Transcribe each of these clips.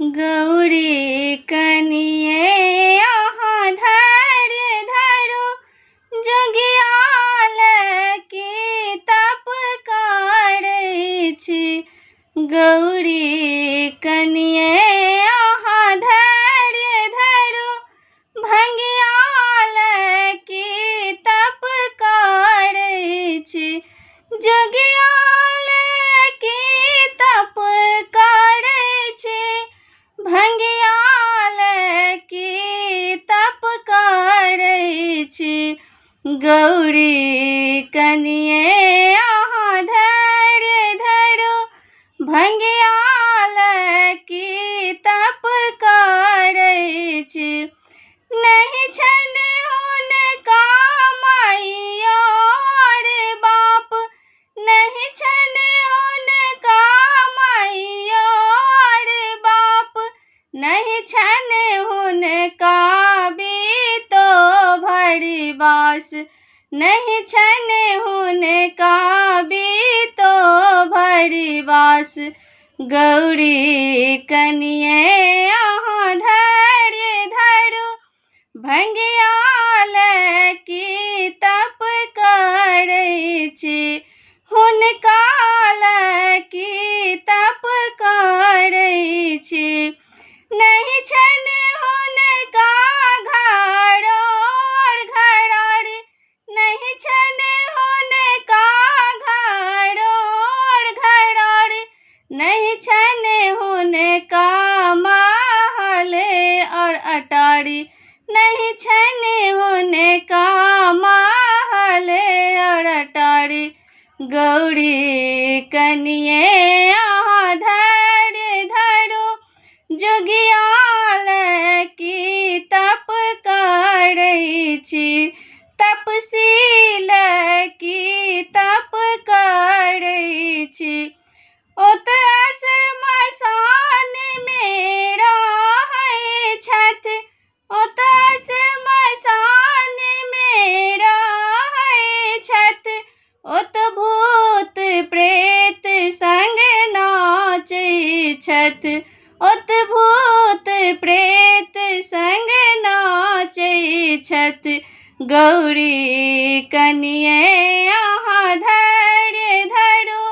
गौरी कनिये अहाँ धैर्य धरू, जोगियाल की तप करै छी। गौरी कनिये अहाँ धैर्य धरू, भंगियाल की तप करै छी। जोगियाल की तप करै छी, भंगियाल की तप करै छी। गौरी कनिये अहाँ धैर्य धरू, भंगियाल की तप करै छी। नहीं छन हुनका माइयो रे बाप, नहीं छन हुनका माइयो रे बाप, नहीं छन हुनका बीतो भरि बास, नहीं छन हुनका बीतो भरि बास। गौरी कनिये अहाँ धैर्य धरू, भंगियाल की तप करै छी। हुनकाल की तप करै छी। नहीं छन हुनका घरोर घरारी, नहीं छन हुनका घरोर घरारी, नहीं छन हुनका महल और अटारी, नहीं छन हुनका महल और अटारी। गौरी कनिये अहाँ धैर्य धरू, जोगियाल की तप करै छी। तपशील की तप करै छी। ओत श्मशान में रहै छथि, ओत श्मशान में रहै छथि। ओत भूत प्रेत संग नाचै छथि, ओत भूत प्रेत संग नाचै छथि। गौरी कनिये अहाँ धैर्य धरू,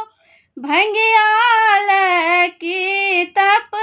भंगियाल की तप